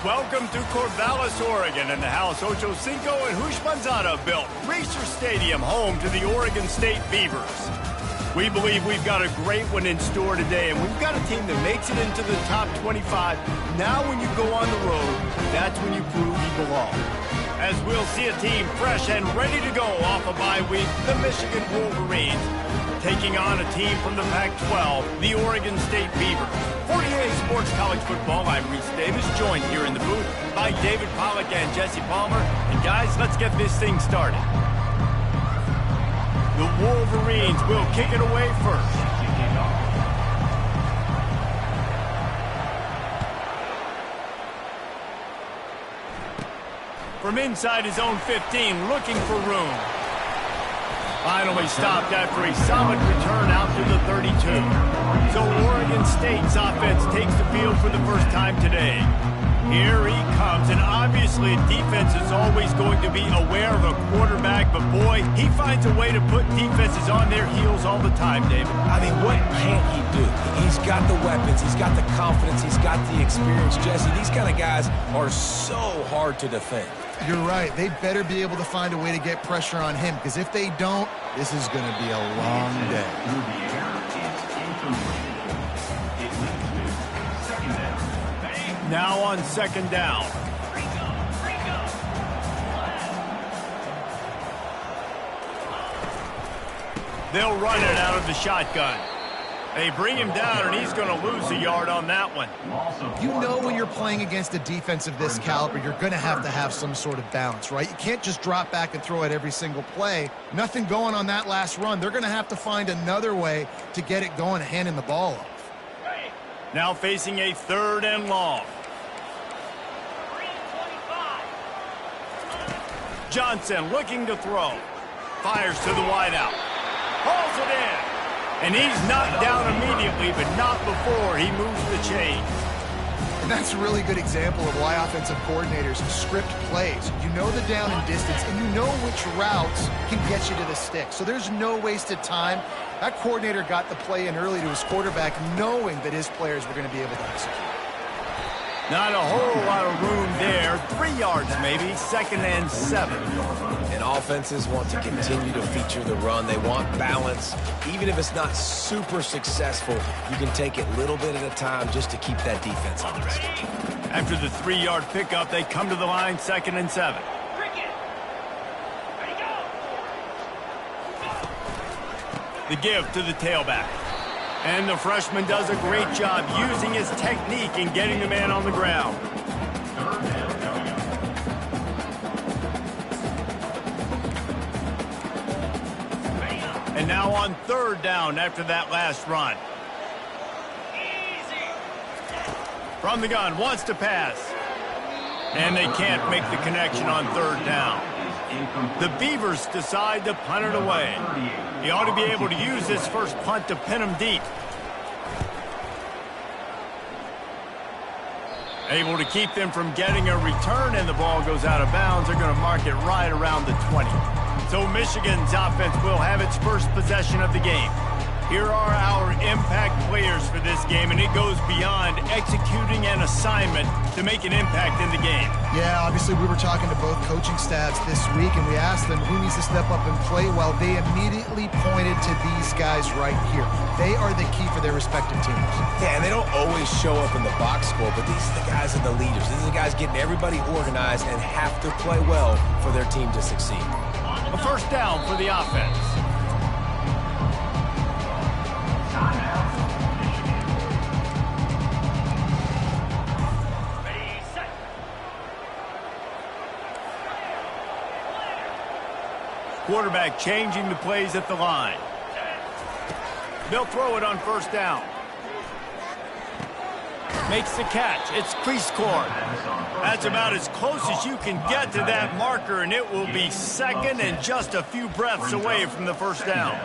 Welcome to Corvallis, Oregon, and the house Ocho Cinco and Hushmanzada built. Reser Stadium, home to the Oregon State Beavers. We believe we've got a great one in store today, and we've got a team that makes it into the top 25. Now when you go on the road, that's when you prove you belong. As we'll see a team fresh and ready to go off a bye week, the Michigan Wolverines, taking on a team from the Pac-12, the Oregon State Beavers. 48 Sports College Football, I'm Reese Davis, joined here in the booth by David Pollack and Jesse Palmer. And guys, let's get this thing started. The Wolverines will kick it away first. From inside his own 15, looking for room. Finally stopped after a solid return out to the 32. So Oregon State's offense takes the field for the first time today. Here he comes, and obviously defense is always going to be aware of a quarterback, but boy, he finds a way to put defenses on their heels all the time, David. I mean, what can't he do? He's got the weapons, he's got the confidence, he's got the experience. Jesse, these kind of guys are so hard to defend. You're right. They better be able to find a way to get pressure on him, because if they don't, this is going to be a long day. Now on second down. They'll run it out of the shotgun. They bring him down, and he's going to lose a yard on that one. You know when you're playing against a defense of this caliber, you're going to have some sort of balance, right? You can't just drop back and throw it every single play. Nothing going on that last run. They're going to have to find another way to get it going, handing the ball off. Now facing a third and long. Johnson looking to throw. Fires to the wideout. Hauls it in. And he's knocked down immediately, but not before he moves the chains. And that's a really good example of why offensive coordinators script plays. You know the down and distance, and you know which routes can get you to the stick. So there's no wasted time. That coordinator got the play in early to his quarterback, knowing that his players were going to be able to execute. Not a whole lot of room there. 3 yards maybe, second and 7. And offenses want to continue to feature the run. They want balance. Even if it's not super successful, you can take it little bit at a time just to keep that defense honest. After the 3-yard pickup, they come to the line, second and 7. The give to the tailback. And the freshman does a great job using his technique and getting the man on the ground. And now on third down after that last run. From the gun, wants to pass. And they can't make the connection on third down. The Beavers decide to punt it away. He ought to be able to use this first punt to pin him deep. Able to keep them from getting a return, and the ball goes out of bounds. They're going to mark it right around the 20. So Michigan's offense will have its first possession of the game. Here are our impact players for this game, and it goes beyond executing an assignment to make an impact in the game. Yeah, obviously we were talking to both coaching staffs this week, and we asked them who needs to step up and play well. They immediately pointed to these guys right here. They are the key for their respective teams. Yeah, and they don't always show up in the box score, but these are the guys that are the leaders. These are the guys getting everybody organized and have to play well for their team to succeed. A first down for the offense. Quarterback changing the plays at the line. They'll throw it on first down. Makes the catch. It's crease court. That's about as close as you can get to that marker, and it will be second and just a few breaths away from the first down.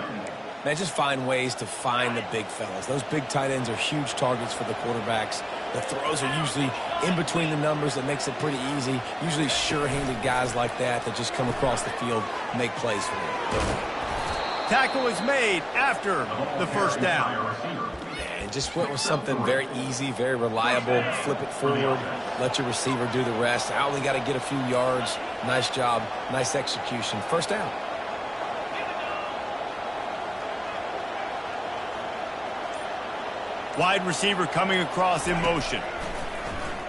Man, just find ways to find the big fellas. Those big tight ends are huge targets for the quarterbacks. The throws are usually in between the numbers. That makes it pretty easy. Usually sure-handed guys like that just come across the field, make plays for them. Tackle is made after the first down. And Just went with something very easy, very reliable. Flip it forward, let your receiver do the rest. I only got to get a few yards. Nice job, nice execution. First down. Wide receiver coming across in motion.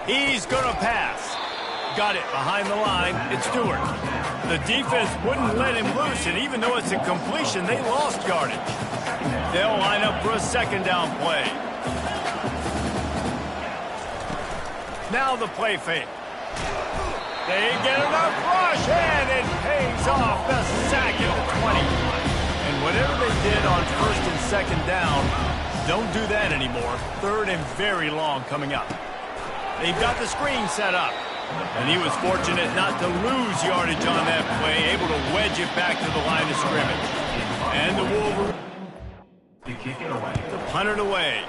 He's going to pass. Got it behind the line. It's Stewart. The defense wouldn't let him loose, and even though it's a completion, they lost yardage. They'll line up for a second down play. Now the play fake. They get enough rush, and it pays off. The sack at the 20. And whatever they did on first and second down, don't do that anymore. Third and very long coming up. They've got the screen set up. And he was fortunate not to lose yardage on that play, able to wedge it back to the line of scrimmage. And the Wolverines to punt it away.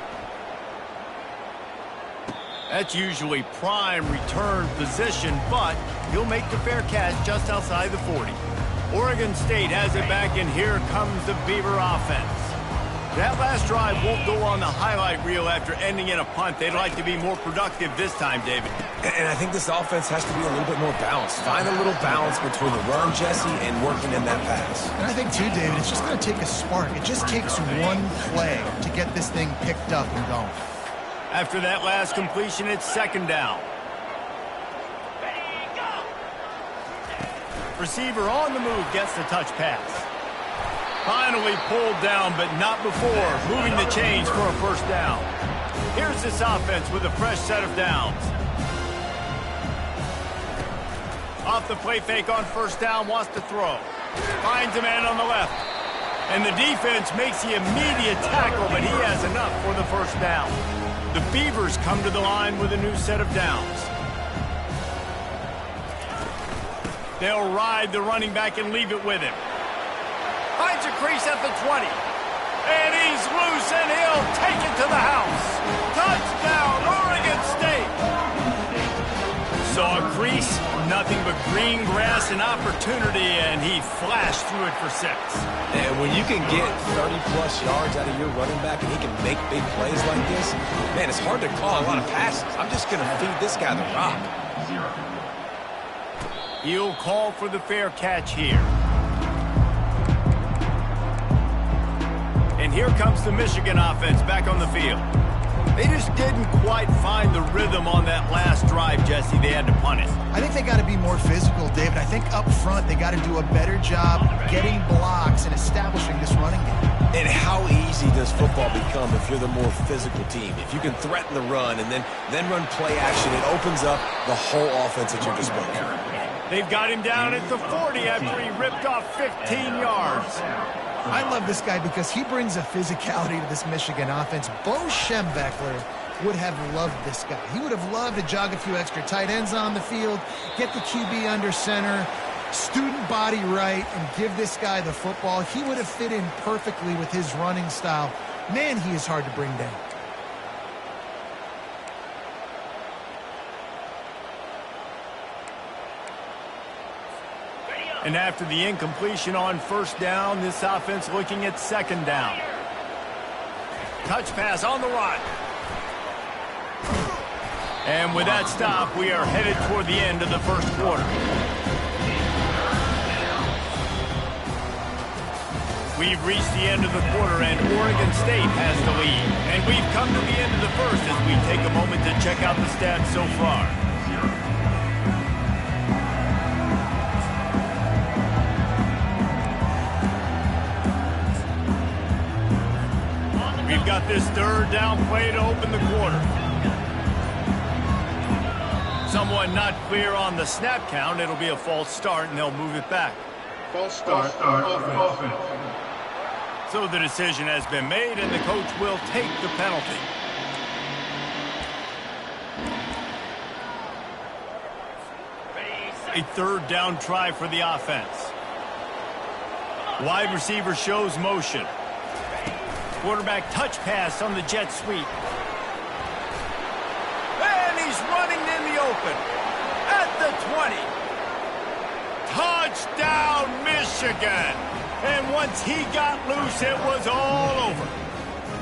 That's usually prime return position, but he'll make the fair catch just outside the 40. Oregon State has it back, and here comes the Beaver offense. That last drive won't go on the highlight reel after ending in a punt. They'd like to be more productive this time, David. And I think this offense has to be a little bit more balanced. Find a little balance between the run, Jesse, and working in that pass. And I think, too, David, it's just going to take a spark. It just takes one play to get this thing picked up and going. After that last completion, it's second down. Receiver on the move gets the touch pass. Finally pulled down, but not before moving the chains for a first down. Here's this offense with a fresh set of downs. Off the play fake on first down, wants to throw. Finds a man on the left. And the defense makes the immediate tackle, but he has enough for the first down. The Beavers come to the line with a new set of downs. They'll ride the running back and leave it with him. Finds a crease at the 20. And he's loose, and he'll take it to the house. Touchdown, Oregon State. Saw a crease, nothing but green grass and opportunity, and he flashed through it for 6. And when you can get 30-plus yards out of your running back and he can make big plays like this, man, it's hard to call a lot of passes. I'm just going to feed this guy the rock. He'll call for the fair catch here. And here comes the Michigan offense back on the field. They just didn't quite find the rhythm on that last drive, Jesse. They had to punt it. I think they got to be more physical, David. I think up front they got to do a better job getting blocks and establishing this running game. And how easy does football become if you're the more physical team? If you can threaten the run and then run play action, it opens up the whole offense at your disposal. They've got him down at the 40 after he ripped off 15 yards. I love this guy because he brings a physicality to this Michigan offense. Bo Schembechler would have loved this guy. He would have loved to jog a few extra tight ends on the field, get the QB under center, student body right, and give this guy the football. He would have fit in perfectly with his running style. Man, he is hard to bring down. And after the incompletion on first down, this offense looking at second down. Touch pass on the run. And with that stop, we are headed toward the end of the first quarter. We've reached the end of the quarter, and Oregon State has the lead. And we've come to the end of the first as we take a moment to check out the stats so far. We've got this third down play to open the quarter. Someone not clear on the snap count. It'll be a false start, and they'll move it back. False start, offense. So the decision has been made, and the coach will take the penalty. A third down try for the offense. Wide receiver shows motion. Quarterback touch pass on the jet sweep. And he's running in the open. At the 20. Touchdown, Michigan. And once he got loose, it was all over.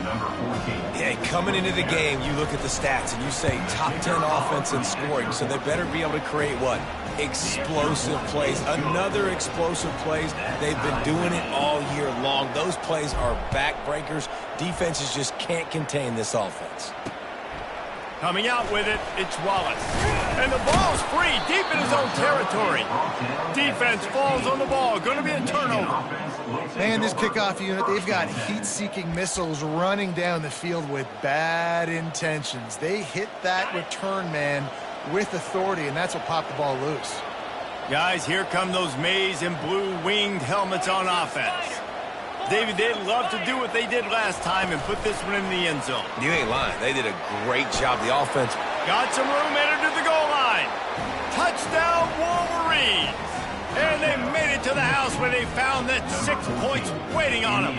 Number 14. Yeah, coming into the game, you look at the stats and you say top 10 offense in scoring, so they better be able to create what? Explosive plays. Another explosive plays. They've been doing it all year long. Those plays are backbreakers. Defenses just can't contain this offense. Coming out with it, it's Wallace. And the ball's free, deep in his own territory. Defense falls on the ball. Going to be a turnover. Man, this kickoff unit, they've got heat-seeking missiles running down the field with bad intentions. They hit that return man with authority, and that's what popped the ball loose. Guys, here come those maize and blue winged helmets on offense. David, they'd love to do what they did last time and put this one in the end zone. You ain't lying. They did a great job. The offense got some room, entered to the goal line. Touchdown, Wolverines. And they made it to the house where they found that 6 points waiting on them.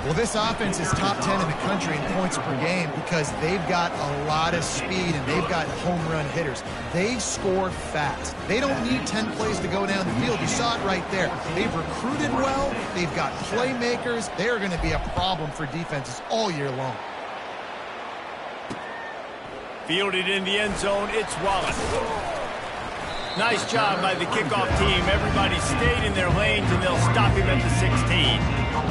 Well, this offense is top 10 in the country in points per game because they've got a lot of speed and they've got home run hitters. They score fast. They don't need 10 plays to go down the field. You saw it right there. They've recruited well. They've got playmakers. They're going to be a problem for defenses all year long. Fielded in the end zone, it's Wallace. Nice job by the kickoff team. Everybody stayed in their lanes, and they'll stop him at the 16.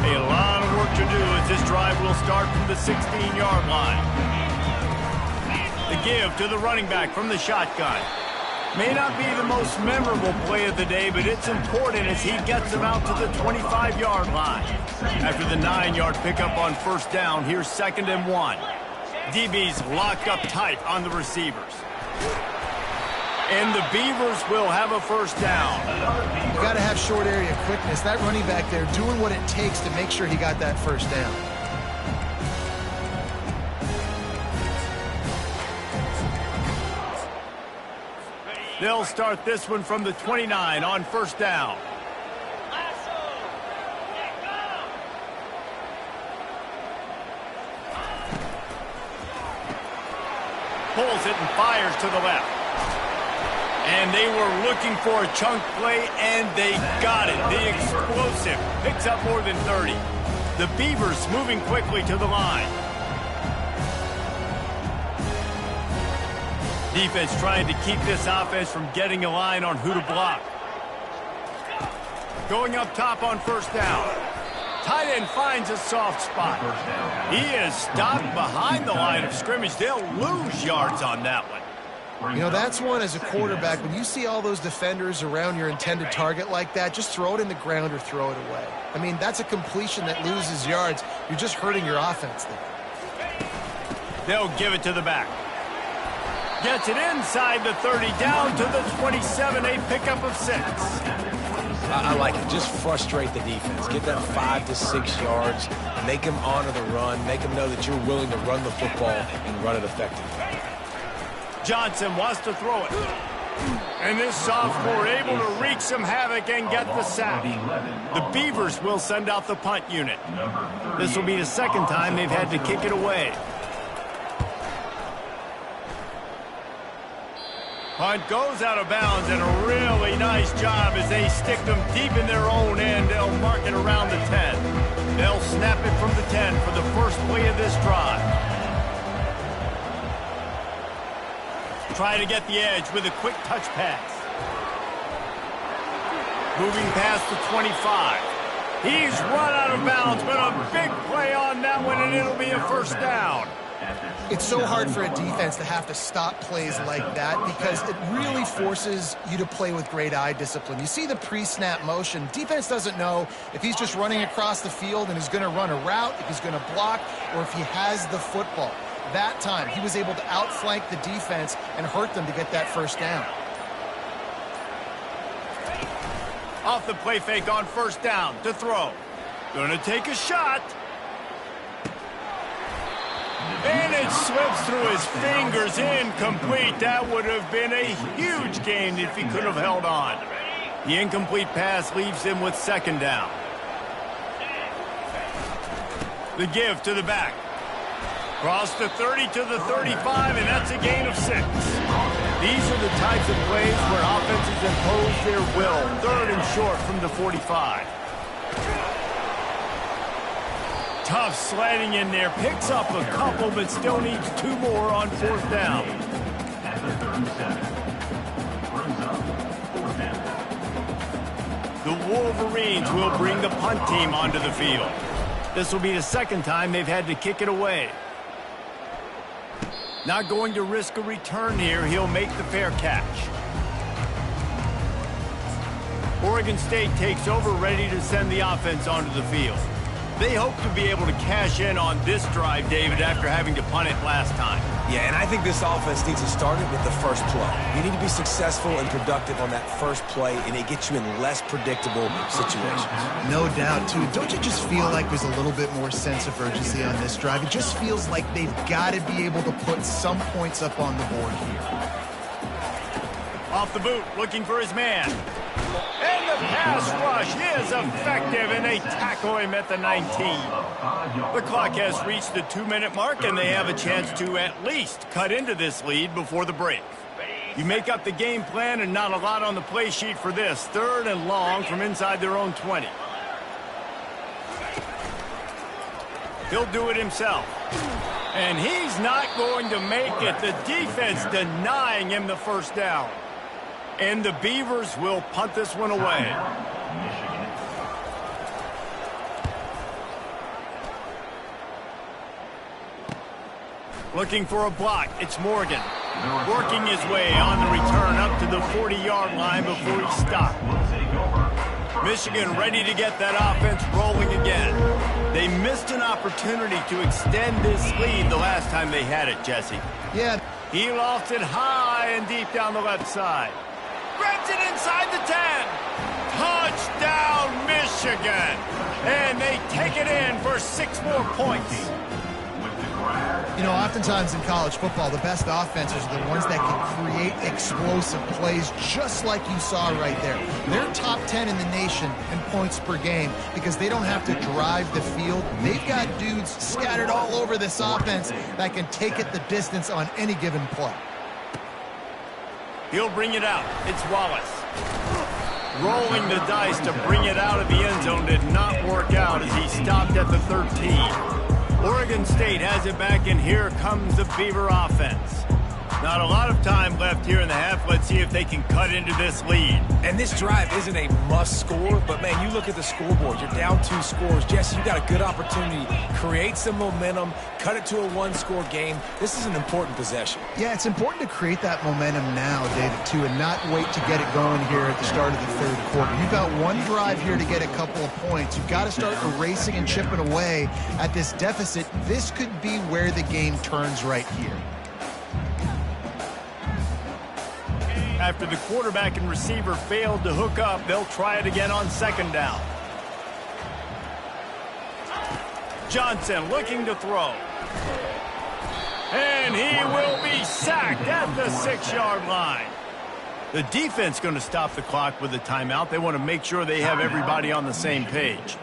A lot of work to do as this drive will start from the 16-yard line. The give to the running back from the shotgun. May not be the most memorable play of the day, but it's important as he gets them out to the 25-yard line. After the 9-yard pickup on first down, here's 2nd and 1. DB's locked up tight on the receivers. And the Beavers will have a first down. You got to have short area quickness. That running back there doing what it takes to make sure he got that first down. They'll start this one from the 29 on first down. Pulls it and fires to the left. And they were looking for a chunk play, and they got it. The explosive picks up more than 30. The Beavers moving quickly to the line. Defense trying to keep this offense from getting a line on who to block. Going up top on first down. Tight end finds a soft spot. He is stopped behind the line of scrimmage. They'll lose yards on that one. You know, that's one as a quarterback. When you see all those defenders around your intended target like that, just throw it in the ground or throw it away. I mean, that's a completion that loses yards. You're just hurting your offense there. They'll give it to the back. Gets it inside the 30, down to the 27, a pickup of 6. I like it. Just frustrate the defense. Get them 5 to 6 yards. Make them honor the run. Make them know that you're willing to run the football and run it effectively. Johnson wants to throw it. And this sophomore able to wreak some havoc and get the sack. The Beavers will send out the punt unit. This will be the 2nd time they've had to kick it away. Punt goes out of bounds, and a really nice job as they stick them deep in their own end. They'll mark it around the 10. They'll snap it from the 10 for the first play of this drive. Try to get the edge with a quick touch pass. Moving past the 25. He's run out of bounds, but a big play on that one, and it'll be a first down. It's so hard for a defense to have to stop plays like that because it really forces you to play with great eye discipline. You see the pre-snap motion. Defense doesn't know if he's just running across the field and is going to run a route, if he's going to block, or if he has the football. That time, he was able to outflank the defense and hurt them to get that first down. Off the play fake on first down to throw. Gonna take a shot. And it slips through his fingers, incomplete. That would have been a huge gain if he could have held on. The incomplete pass leaves him with 2nd down. The give to the back. Cross the 30 to the 35, and that's a gain of 6. These are the types of plays where offenses impose their will. 3rd and short from the 45. Tough sliding in there. Picks up a couple, but still needs 2 more on 4th down. At the 37. Brings up 4th down. The Wolverines will bring the punt team onto the field. This will be the 2nd time they've had to kick it away. Not going to risk a return here. He'll make the fair catch. Oregon State takes over, ready to send the offense onto the field. They hope to be able to cash in on this drive, David, after having to punt it last time. Yeah, and I think this offense needs to start it with the first play. You need to be successful and productive on that first play, and it gets you in less predictable situations. No doubt, too. Don't you just feel like there's a little bit more sense of urgency on this drive? It just feels like they've got to be able to put some points up on the board here. Off the boot, looking for his man. And the pass rush is effective, and they tackle him at the 19. The clock has reached the 2-minute mark, and they have a chance to at least cut into this lead before the break. You make up the game plan, and not a lot on the play sheet for this. 3rd and long from inside their own 20. He'll do it himself. And he's not going to make it. The defense denying him the 1st down. And the Beavers will punt this one away. Looking for a block. It's Morgan. Working his way on the return up to the 40-yard line before he stopped. Michigan ready to get that offense rolling again. They missed an opportunity to extend this lead the last time they had it, Jesse. Yeah. He lost it high and deep down the left side. Grabs it inside the 10. Touchdown, Michigan. And they take it in for 6 more points. You know, oftentimes in college football, the best offenses are the ones that can create explosive plays, just like you saw right there. They're top 10 in the nation in points per game because they don't have to drive the field. They've got dudes scattered all over this offense that can take it the distance on any given play. He'll bring it out. It's Wallace. Rolling the dice to bring it out of the end zone did not work out as he stopped at the 13. Oregon State has it back, and here comes the Beaver offense. Not a lot of time left here in the half. Let's see if they can cut into this lead. And this drive isn't a must score, but, man, you look at the scoreboard. You're down 2 scores. Jesse, you got a good opportunity. Create some momentum. Cut it to a 1-score game. This is an important possession. Yeah, it's important to create that momentum now, David, too, and not wait to get it going here at the start of the 3rd quarter. You've got one drive here to get a couple of points. You've got to start erasing and chipping away at this deficit. This could be where the game turns right here. After the quarterback and receiver failed to hook up, they'll try it again on 2nd down. Johnson looking to throw. And he will be sacked at the 6-yard line. The defense going to stop the clock with a timeout. They want to make sure they have everybody on the same page.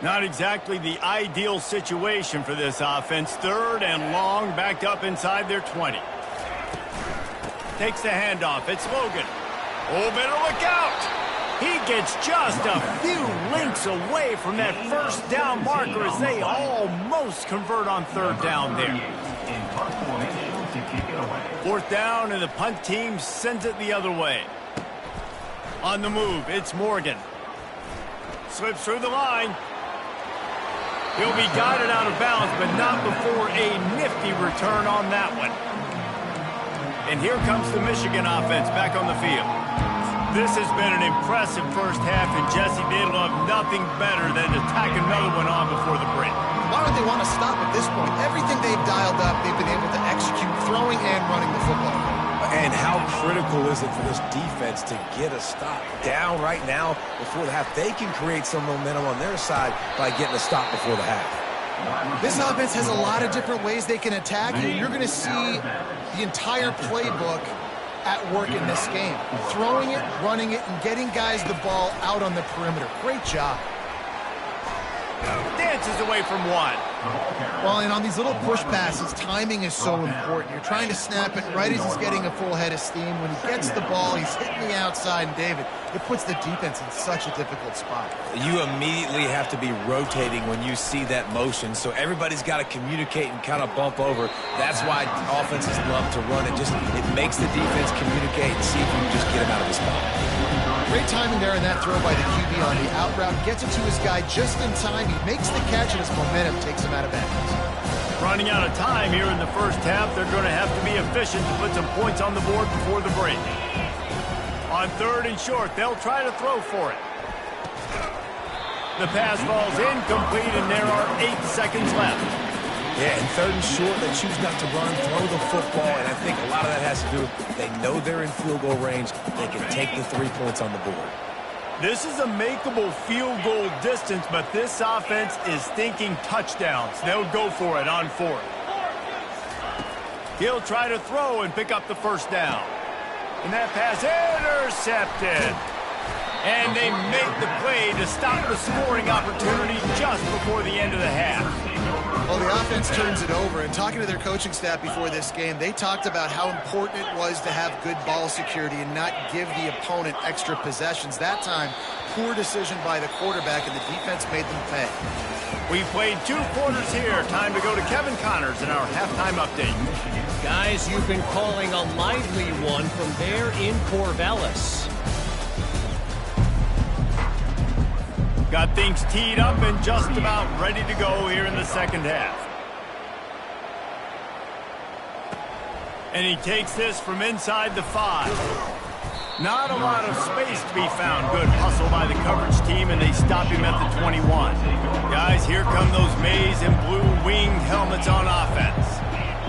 Not exactly the ideal situation for this offense. 3rd and long, backed up inside their 20. Takes the handoff. It's Logan. Oh, better look out. He gets just a few links away from that 1st down marker as they almost convert on 3rd down there. 4th down, and the punt team sends it the other way. On the move, it's Morgan. Slips through the line. He'll be guided out of bounds, but not before a nifty return on that one. And here comes the Michigan offense back on the field. This has been an impressive first half, and Jesse, they love nothing better than to tack another one on before the break. Why would they want to stop at this point? Everything they've dialed up, they've been able to execute, throwing and running the football. And how critical is it for this defense to get a stop? Down right now before the half. They can create some momentum on their side by getting a stop before the half. This offense has a lot of different ways they can attack you. You're going to see the entire playbook at work in this game. Throwing it, running it, and getting guys the ball out on the perimeter. Great job. Dances away from one. Well, and on these little push passes, timing is so important. You're trying to snap it right as he's getting a full head of steam. When he gets the ball, he's hitting the outside, and David, it puts the defense in such a difficult spot. You immediately have to be rotating when you see that motion, so everybody's got to communicate and kind of bump over. That's why offenses love to run it. It makes the defense communicate and see if you can just get him out of the spot. Great timing there in that throw by the QB on the out route. Gets it to his guy just in time. He makes the catch, and his momentum takes him out of bounds. Running out of time here in the first half, they're going to have to be efficient to put some points on the board before the break. On 3rd and short, they'll try to throw for it. The pass falls incomplete, and there are 8 seconds left. Yeah, and 3rd and short, they choose not to run, throw the football, and I think a lot of that has to do with they know they're in field goal range. They can take the 3 points on the board. This is a makeable field goal distance, but this offense is thinking touchdowns. They'll go for it on 4th. He'll try to throw and pick up the first down. And that pass intercepted. And they make the play to stop the scoring opportunity just before the end of the half. Well, the offense turns it over, and talking to their coaching staff before this game, they talked about how important it was to have good ball security and not give the opponent extra possessions. That time, poor decision by the quarterback, and the defense made them pay. We played 2 quarters here. Time to go to Kevin Connors in our halftime update. Guys, you've been calling a lively one from there in Corvallis. Got things teed up and just about ready to go here in the second half. And he takes this from inside the 5. Not a lot of space to be found. Good hustle by the coverage team, and they stop him at the 21. Guys, here come those maize and blue winged helmets on offense.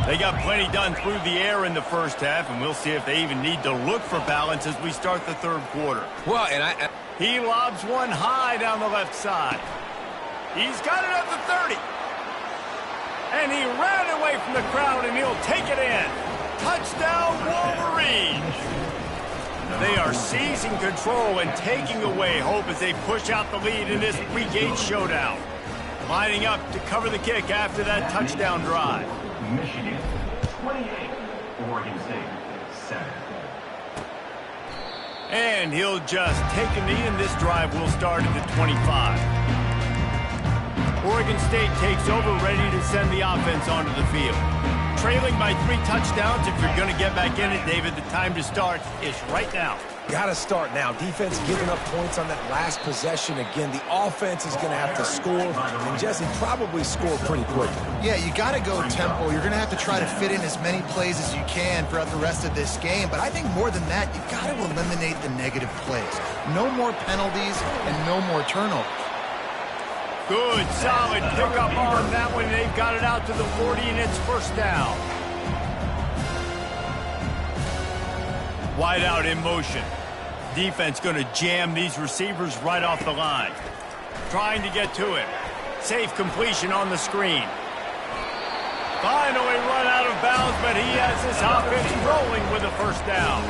They got plenty done through the air in the first half, and we'll see if they even need to look for balance as we start the 3rd quarter. Well, and He lobs one high down the left side. He's got it at the 30. And he ran away from the crowd, and he'll take it in. Touchdown, Wolverines! They are seizing control and taking away hope as they push out the lead in this pre-gate showdown. Lining up to cover the kick after that touchdown drive. Michigan 28, Oregon State 7. And he'll just take a knee, and this drive will start at the 25. Oregon State takes over, ready to send the offense onto the field. Trailing by 3 touchdowns. If you're going to get back in it, David, the time to start is right now. got to start now. Defense giving up points on that last possession. Again, the offense is going to have to score, and Jesse probably score pretty quickly. Yeah, you got to go tempo. You're going to have to try to fit in as many plays as you can throughout the rest of this game. But I think more than that, you got to eliminate the negative plays. No more penalties and no more turnovers. Good, solid pickup on that one. They've got it out to the 40, and it's first down. Wide out in motion. Defense going to jam these receivers right off the line. Trying to get to him. Safe completion on the screen. Finally run out of bounds, but he has this offense rolling with a first down.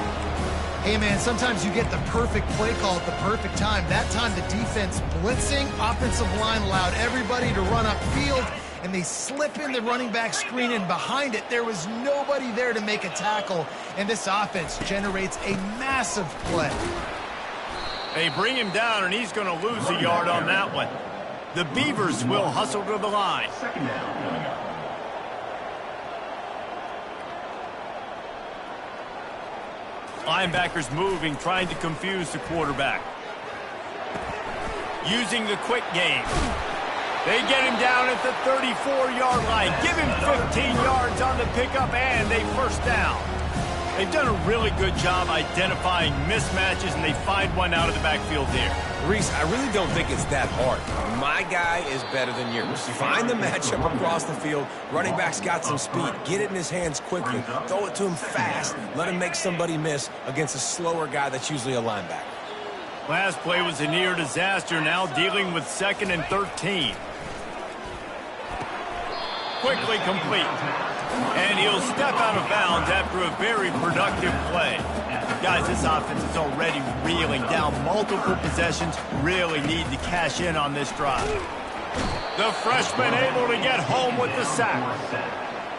Hey, man, sometimes you get the perfect play call at the perfect time. That time the defense blitzing, offensive line allowed everybody to run upfield, and they slip in the running back screen, and behind it, there was nobody there to make a tackle, and this offense generates a massive play. They bring him down, and he's going to lose a yard on that one. The Beavers will hustle to the line. Second down coming up. Linebackers moving, trying to confuse the quarterback. Using the quick game. They get him down at the 34-yard line. Give him 15 yards on the pickup, and a first down. They've done a really good job identifying mismatches, and they find one out of the backfield there. Reese, I really don't think it's that hard. My guy is better than yours. Find the matchup across the field. Running back's got some speed. Get it in his hands quickly. Throw it to him fast. Let him make somebody miss against a slower guy that's usually a linebacker. Last play was a near disaster, now dealing with 2nd and 13. Quickly complete. And he'll step out of bounds after a very productive play. Guys, this offense is already reeling down multiple possessions. Really need to cash in on this drive. The freshman able to get home with the sack.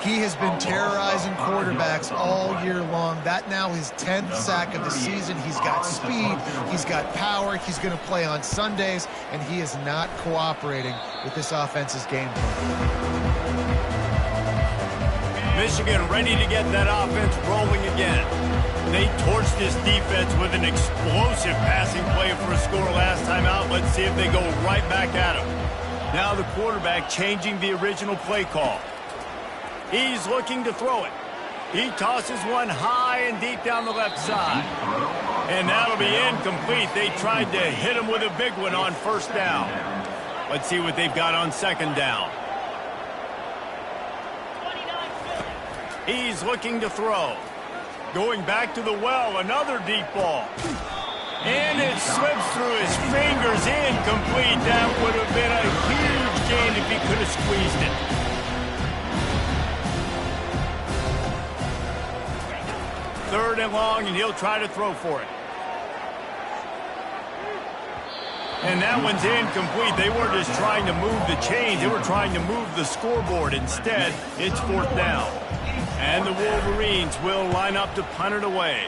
He has been terrorizing quarterbacks all year long. That now his 10th sack of the season. He's got speed, he's got power, he's going to play on Sundays, and he is not cooperating with this offense's game plan. Michigan ready to get that offense rolling again. They torched this defense with an explosive passing play for a score last time out. Let's see if they go right back at him. Now the quarterback changing the original play call. He's looking to throw it. He tosses one high and deep down the left side. And that'll be incomplete. They tried to hit him with a big one on first down. Let's see what they've got on second down. He's looking to throw. Going back to the well, another deep ball. And it slips through his fingers, incomplete. That would have been a huge gain if he could have squeezed it. Third and long, and he'll try to throw for it. And that one's incomplete. They weren't just trying to move the chains. They were trying to move the scoreboard. Instead, it's fourth down. And the Wolverines will line up to punt it away.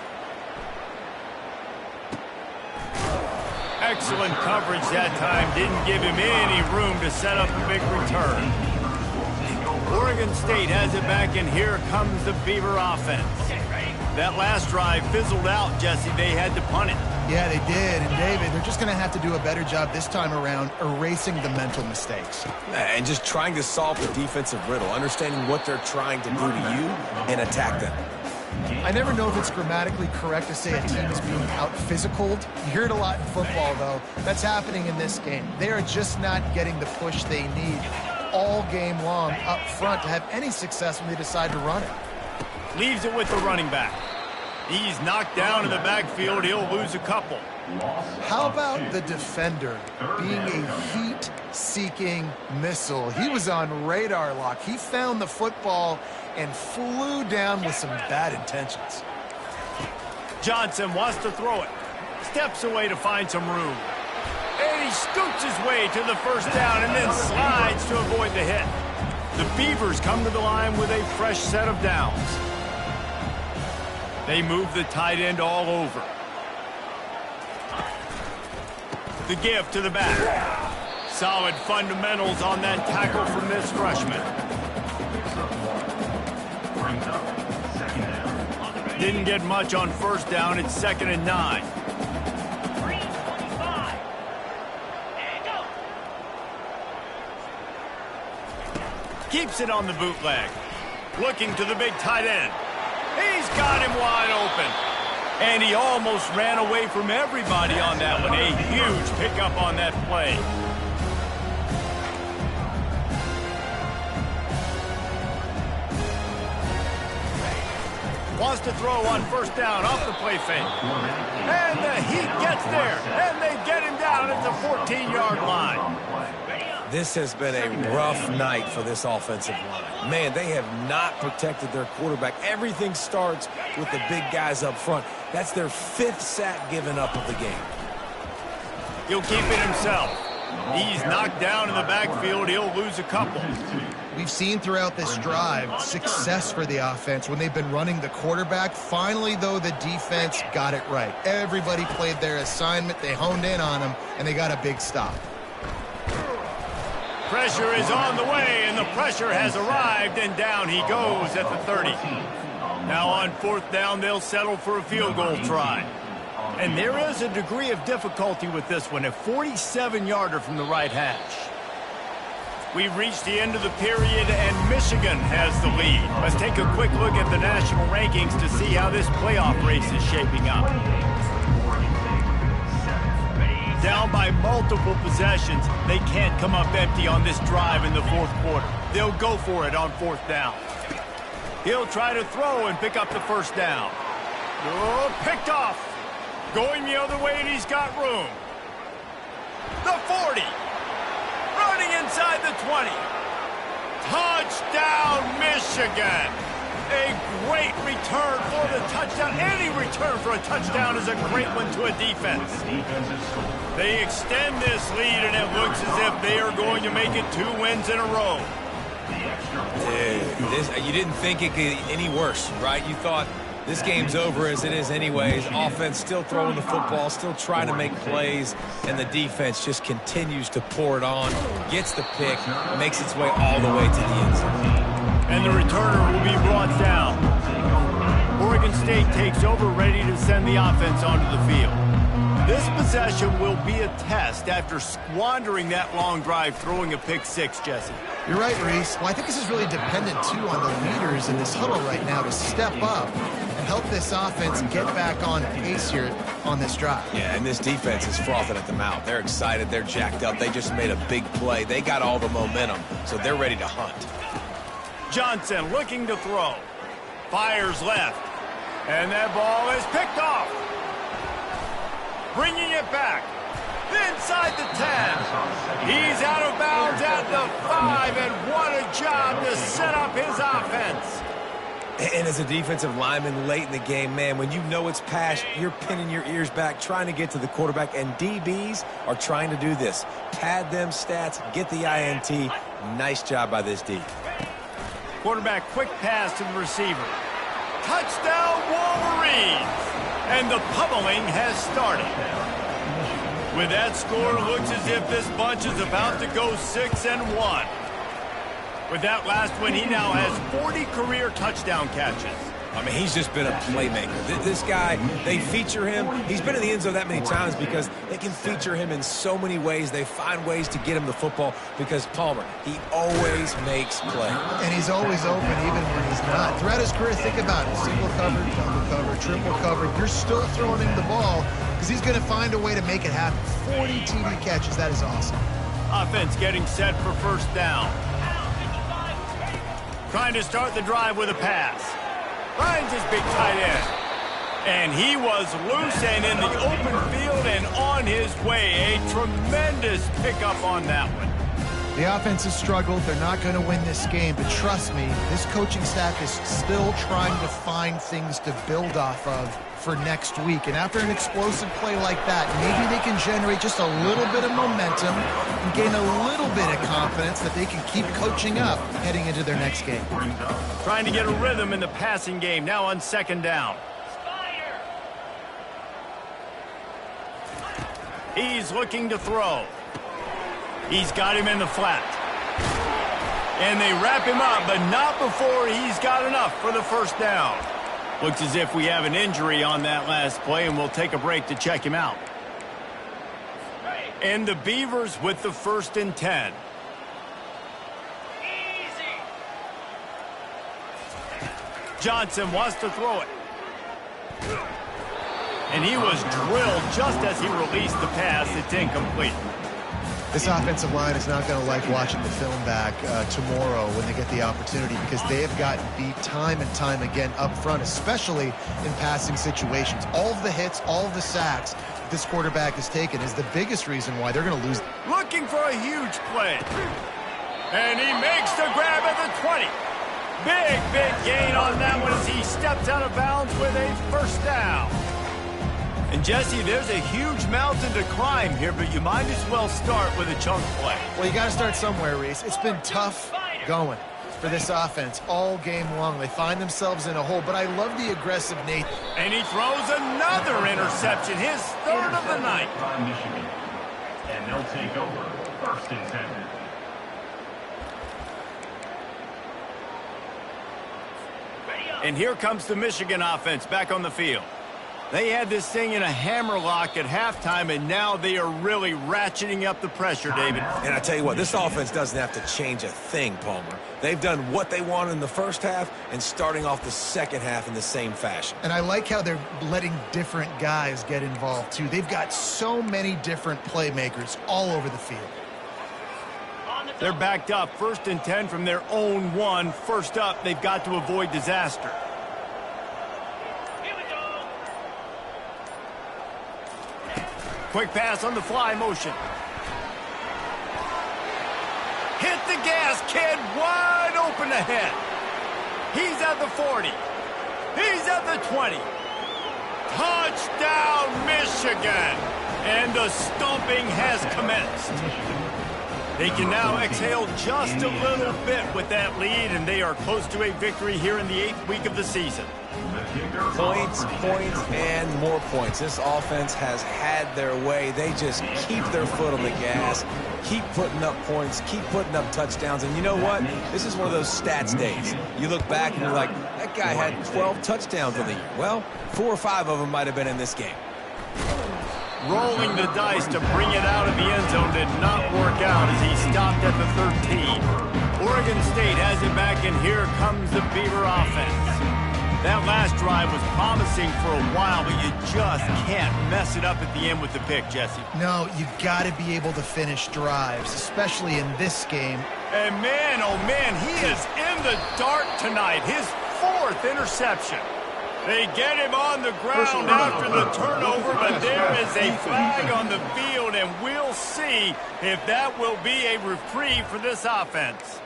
Excellent coverage that time. Didn't give him any room to set up a big return. Oregon State has it back, and here comes the Beaver offense. That last drive fizzled out, Jesse. They had to punt it. Yeah, they did. And, David, they're just going to have to do a better job this time around erasing the mental mistakes. And just trying to solve the defensive riddle, understanding what they're trying to do to you and attack them. I never know if it's grammatically correct to say a team is being out-physicaled. You hear it a lot in football, though. That's happening in this game. They are just not getting the push they need all game long up front to have any success when they decide to run it. Leaves it with the running back. He's knocked down in the backfield. He'll lose a couple. How about the defender being a heat-seeking missile? He was on radar lock. He found the football and flew down with some bad intentions. Johnson wants to throw it. Steps away to find some room. And he scoots his way to the first down and then slides to avoid the hit. The Beavers come to the line with a fresh set of downs. They move the tight end all over. The give to the back. Solid fundamentals on that tackle from this freshman. Didn't get much on first down. It's 2nd and 9. Keeps it on the bootleg. Looking to the big tight end. He's got him wide open. And he almost ran away from everybody on that one. A huge pickup on that play. Wants to throw on first down off the play fake. And the heat gets there. And they get him down at the 14-yard line. This has been a rough night for this offensive line. Man, they have not protected their quarterback. Everything starts with the big guys up front. That's their 5th sack given up of the game. He'll keep it himself. He's knocked down in the backfield. He'll lose a couple. We've seen throughout this drive success for the offense when they've been running the quarterback. Finally, though, the defense got it right. Everybody played their assignment. They honed in on them, and they got a big stop. Pressure is on the way, and the pressure has arrived, and down he goes at the 30. Now on fourth down, they'll settle for a field goal try. And there is a degree of difficulty with this one, a 47-yarder from the right hash. We've reached the end of the period, and Michigan has the lead. Let's take a quick look at the national rankings to see how this playoff race is shaping up. Down by multiple possessions, they can't come up empty on this drive in the fourth quarter. They'll go for it on fourth down. He'll try to throw and pick up the first down. Oh, picked off. Going the other way, and he's got room. The 40. Running inside the 20. Touchdown, Michigan. A great return for the touchdown. Any return for a touchdown is a great one to a defense. They extend this lead, and it looks as if they are going to make it 2 wins in a row. Dude, you didn't think it could get any worse, right? You thought this game's over as it is anyways. Offense still throwing the football, still trying to make plays, and the defense just continues to pour it on, gets the pick, makes its way all the way to the end zone. And the returner will be brought down. Oregon State takes over, ready to send the offense onto the field. This possession will be a test after squandering that long drive, throwing a pick six, Jesse. You're right, Reese. Well, I think this is really dependent, too, on the leaders in this huddle right now to step up and help this offense get back on pace here on this drive. Yeah, and this defense is frothing at the mouth. They're excited. They're jacked up. They just made a big play. They got all the momentum, so they're ready to hunt. Johnson looking to throw. Fires left. And that ball is picked off. Bringing it back. Inside the 10. He's out of bounds at the 5, and what a job to set up his offense. And as a defensive lineman late in the game, man, when you know it's pass, you're pinning your ears back, trying to get to the quarterback, and DBs are trying to do this. Pad them stats, get the INT. Nice job by this D. Quarterback quick pass to the receiver. Touchdown Wolverines! And the pummeling has started. With that score, it looks as if this bunch is about to go 6-1. With that last win, he now has 40 career touchdown catches. I mean, he's just been a playmaker. This guy, they feature him. He's been in the end zone that many times because they can feature him in so many ways. They find ways to get him the football because Palmer, he always makes plays. And he's always open even when he's not. Throughout his career, think about it. Single cover, double cover, triple cover. You're still throwing him the ball because he's going to find a way to make it happen. 40 TD catches. That is awesome. Offense getting set for first down. Trying to start the drive with a pass. Finds his big tight end. And he was loose and in the open field and on his way. A tremendous pickup on that one. The offense has struggled. They're not going to win this game. But trust me, this coaching staff is still trying to find things to build off of for next week. And after an explosive play like that, maybe they can generate just a little bit of momentum and gain a little bit of confidence that they can keep coaching up heading into their next game. Trying to get a rhythm in the passing game, now on second down. He's looking to throw. He's got him in the flat. And they wrap him up, but not before he's got enough for the first down. Looks as if we have an injury on that last play, and we'll take a break to check him out. And the Beavers with the 1st and 10. Johnson wants to throw it. And he was drilled just as he released the pass. It's incomplete. This offensive line is not going to like watching the film back tomorrow when they get the opportunity because they have gotten beat time and time again up front, especially in passing situations. All of the hits, all of the sacks that this quarterback has taken is the biggest reason why they're going to lose. Looking for a huge play. And he makes the grab at the 20. Big gain on that one as he steps out of bounds with a first down. And, Jesse, there's a huge mountain to climb here, but you might as well start with a chunk play. Well, you got to start somewhere, Reese. It's been tough going for this offense all game long. They find themselves in a hole, but I love the aggressive Nathan. And he throws another interception, his third of the night. By Michigan. And they'll take over 1st and 10. And here comes the Michigan offense back on the field. They had this thing in a hammerlock at halftime, and now they are really ratcheting up the pressure, David. And I tell you what, this offense doesn't have to change a thing, Palmer. They've done what they wanted in the first half and starting off the second half in the same fashion. And I like how they're letting different guys get involved, too. They've got so many different playmakers all over the field. They're backed up, 1st and 10 from their own 1. First up, they've got to avoid disaster. Quick pass on the fly motion. Hit the gas, kid. Wide open ahead. He's at the 40. He's at the 20. Touchdown, Michigan! And the stomping has commenced. They can now exhale just a little bit with that lead, and they are close to a victory here in the 8th week of the season. Points, points, and more points. This offense has had their way. They just keep their foot on the gas, keep putting up points, keep putting up touchdowns. And you know what? This is one of those stats days. You look back and you're like, that guy had 12 touchdowns in the year. Well, 4 or 5 of them might have been in this game. Rolling the dice to bring it out of the end zone did not work out as he stopped at the 13. Oregon State has it back, and here comes the Beaver offense. That last drive was promising for a while, but you just can't mess it up at the end with the pick, Jesse. No, you got to be able to finish drives, especially in this game. And man, oh man, he is in the dark tonight. His 4th interception. They get him on the ground after the turnover, but there is a flag on the field, and we'll see if that will be a reprieve for this offense.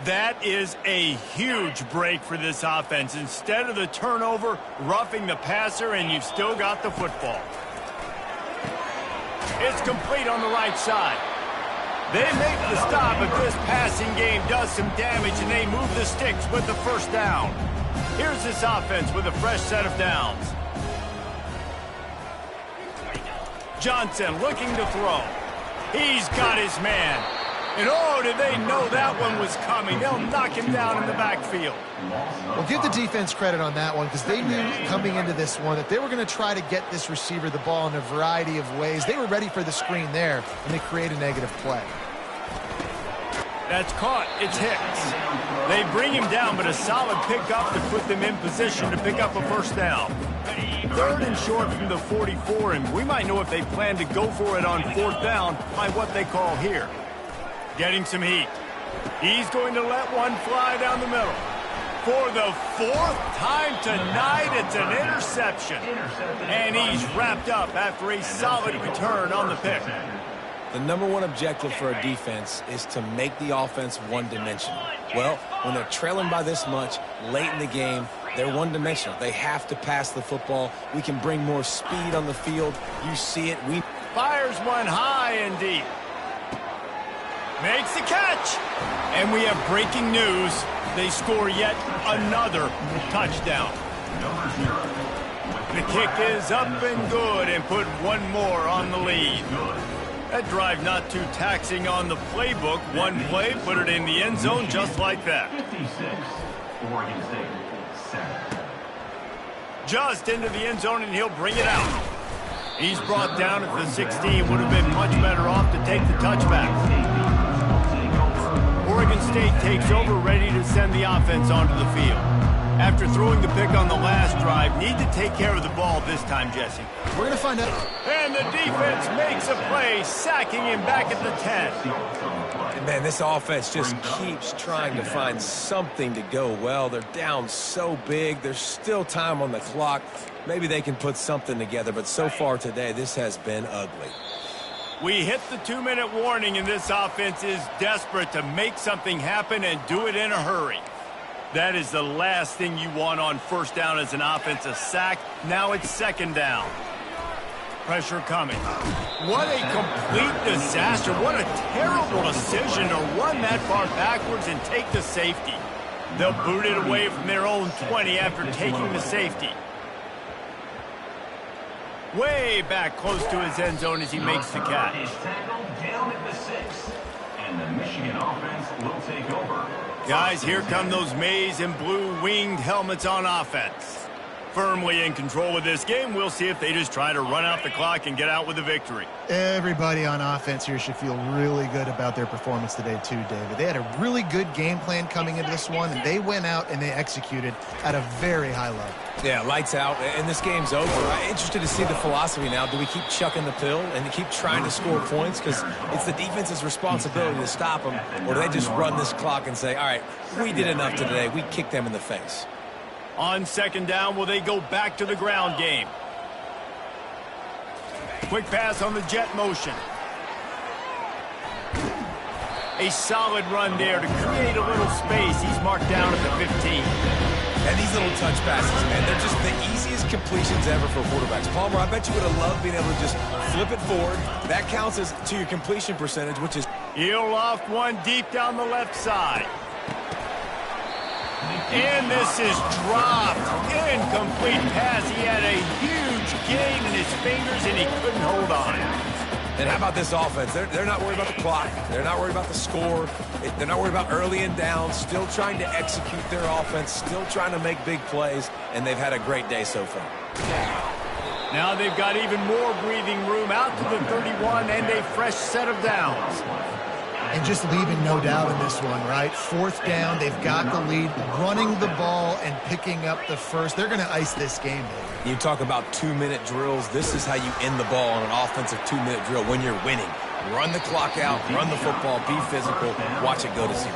That is a huge break for this offense. Instead of the turnover, roughing the passer, and you've still got the football. It's complete on the right side. They make the stop, but this passing game does some damage, and they move the sticks with the first down. Here's this offense with a fresh set of downs. Johnson looking to throw. He's got his man. And oh, did they know that one was coming. They'll knock him down in the backfield. Well, give the defense credit on that one because they knew coming into this one that they were going to try to get this receiver the ball in a variety of ways. They were ready for the screen there, and they create a negative play. That's caught. It's Hicks. They bring him down, but a solid pickup to put them in position to pick up a first down. 3rd and short from the 44, and we might know if they plan to go for it on 4th down by what they call here. Getting some heat. He's going to let one fly down the middle. For the 4th time tonight, it's an interception. And he's wrapped up after a solid return on the pick. The #1 objective for a defense is to make the offense one-dimensional. Well, when they're trailing by this much late in the game, they're one-dimensional. They have to pass the football. We can bring more speed on the field. You see it. We fires one high and deep. Makes the catch. And we have breaking news. They score yet another touchdown. The kick is up and good and put one more on the lead. That drive not too taxing on the playbook. One play, put it in the end zone just like that. 56, Oregon State, 7. Just into the end zone, and he'll bring it out. He's brought down at the 16. Would have been much better off to take the touchback. Oregon State takes over, ready to send the offense onto the field. After throwing the pick on the last drive, need to take care of the ball this time, Jesse. We're going to find out. And the defense makes a play, sacking him back at the 10. And man, this offense just keeps trying to find something to go well. They're down so big. There's still time on the clock. Maybe they can put something together, but so far today, this has been ugly. We hit the 2-minute warning, and this offense is desperate to make something happen and do it in a hurry. That is the last thing you want on first down as an offense, a sack. Now it's 2nd down. Pressure coming. What a complete disaster. What a terrible decision to run that far backwards and take the safety. They'll boot it away from their own 20 after taking the safety. Way back close to his end zone as he makes the catch. Is tackled down at the 6, and the Michigan offense will take over. Guys, here come those maize and blue winged helmets on offense. Firmly in control of this game. We'll see if they just try to run out the clock and get out with a victory. Everybody on offense here should feel really good about their performance today too, David. They had a really good game plan coming into this one, and they went out and they executed at a very high level. Yeah, lights out, and this game's over. I'm interested to see the philosophy now. Do we keep chucking the pill and keep trying to score points? Because it's the defense's responsibility to stop them. Or do they just run this clock and say, all right, we did enough today. We kicked them in the face. On 2nd down, will they go back to the ground game? Quick pass on the jet motion. A solid run there to create a little space. He's marked down at the 15. And these little touch passes, man, they're just the easiest completions ever for quarterbacks. Palmer, I bet you would have loved being able to just flip it forward. That counts as to your completion percentage, which is... He'll loft one deep down the left side. And this is dropped. Incomplete pass. He had a huge gain in his fingers, and he couldn't hold on. And how about this offense? They're not worried about the clock. They're not worried about the score. They're not worried about early and down. Still trying to execute their offense. Still trying to make big plays. And they've had a great day so far. Now they've got even more breathing room out to the 31 and a fresh set of downs. And just leaving no doubt in this one, right? Fourth down, they've got the lead, running the ball and picking up the first. They're going to ice this game, baby. You talk about 2-minute drills. This is how you end the ball on an offensive 2-minute drill when you're winning. Run the clock out, run the football, be physical, watch it go to zero.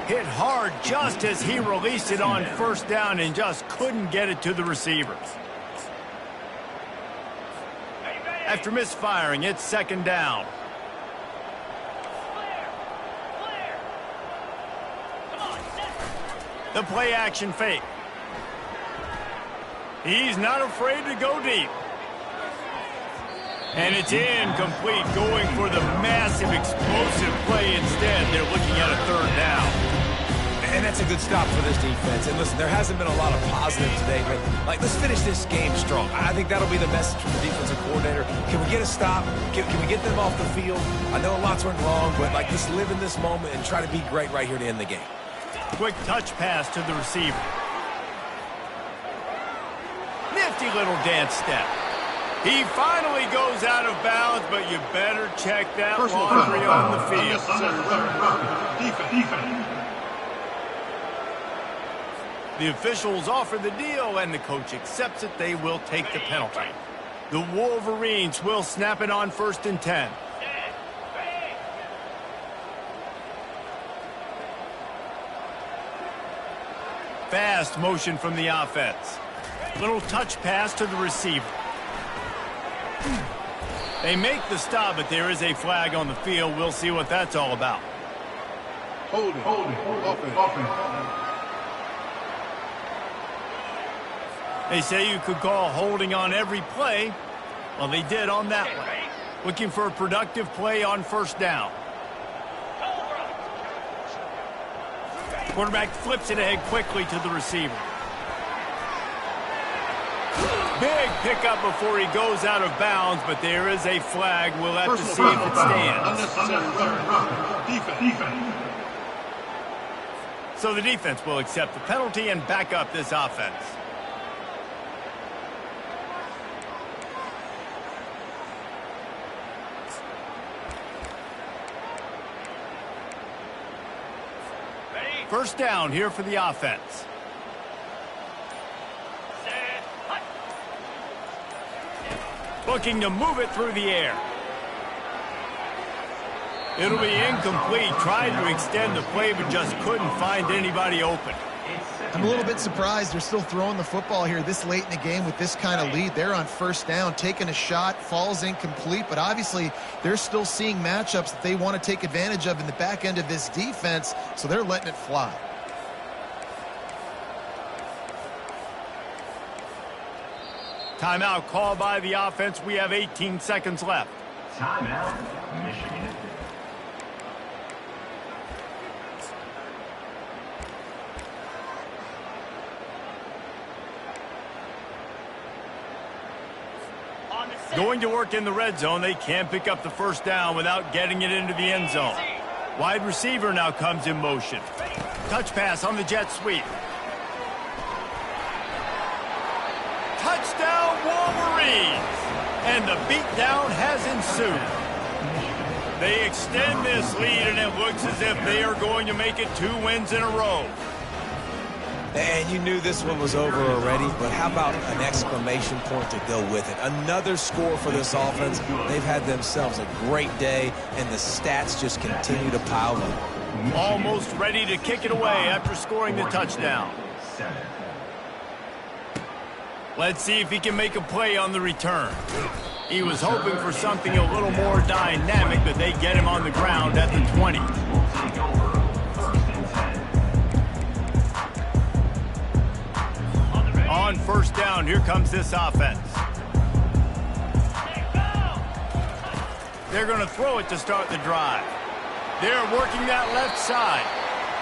Hit hard just as he released it on first down and just couldn't get it to the receivers. After misfiring, it's second down. The play action fake. He's not afraid to go deep. And it's incomplete, going for the massive explosive play instead. They're looking at a third down. And that's a good stop for this defense. And listen, there hasn't been a lot of positive today, but let's finish this game strong. I think that'll be the message from the defensive coordinator. Can we get a stop? Can we get them off the field? I know lots went wrong, but just live in this moment and try to be great right here to end the game. Quick touch pass to the receiver. Nifty little dance step. He finally goes out of bounds, but you better check that laundry on the field. Defense. The officials offer the deal, and the coach accepts it. They will take the penalty. The Wolverines will snap it on 1st and 10. Fast motion from the offense. Little touch pass to the receiver. They make the stop, but there is a flag on the field. We'll see what that's all about. Hold it. Offense. They say you could call holding on every play. Well, they did on that one. Looking for a productive play on first down. Quarterback flips it ahead quickly to the receiver. Big pickup before he goes out of bounds, but there is a flag. We'll have to see if it stands. Defense. So the defense will accept the penalty and back up this offense. First down here for the offense. Looking to move it through the air. It'll be incomplete. Tried to extend the play, but just couldn't find anybody open. I'm a little bit surprised they're still throwing the football here this late in the game with this kind of lead. They're on first down, taking a shot, falls incomplete, but obviously they're still seeing matchups that they want to take advantage of in the back end of this defense, so they're letting it fly. Timeout called by the offense. We have 18 seconds left. Timeout, Michigan. Going to work in the red zone. They can't pick up the first down without getting it into the end zone. Wide receiver now comes in motion. Touch pass on the jet sweep. Touchdown Wolverines! And the beatdown has ensued. They extend this lead, and it looks as if they are going to make it 2 wins in a row. And you knew this one was over already, but how about an exclamation point to go with it? Another score for this offense. They've had themselves a great day, and the stats just continue to pile up. Almost ready to kick it away after scoring the touchdown. Let's see if he can make a play on the return. He was hoping for something a little more dynamic, but they get him on the ground at the 20. On first down, here comes this offense. They're going to throw it to start the drive. They're working that left side.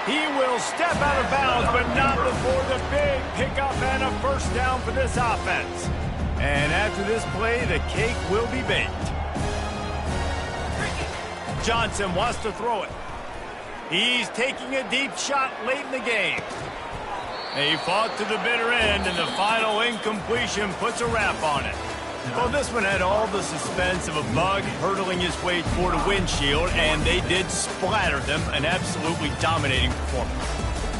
He will step out of bounds, but not before the big pickup and a first down for this offense. And after this play, the cake will be baked. Johnson wants to throw it. He's taking a deep shot late in the game. He fought to the bitter end, and the final incompletion puts a wrap on it. Well, this one had all the suspense of a bug hurtling his way toward a windshield, and they did splatter them. An absolutely dominating performance.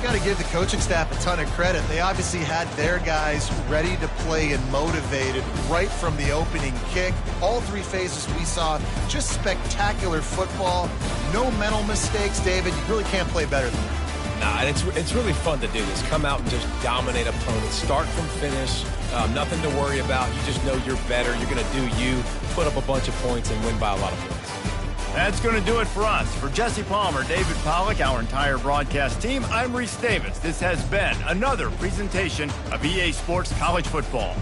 Got to give the coaching staff a ton of credit. They obviously had their guys ready to play and motivated right from the opening kick. All three phases we saw, just spectacular football. No mental mistakes, David. You really can't play better than that. Nah, and it's really fun to do this. Come out and just dominate opponents. Start from finish. Nothing to worry about. You just know you're better. You're going to do you, put up a bunch of points, and win by a lot of points. That's going to do it for us. For Jesse Palmer, David Pollack, our entire broadcast team, I'm Reese Davis. This has been another presentation of EA Sports College Football.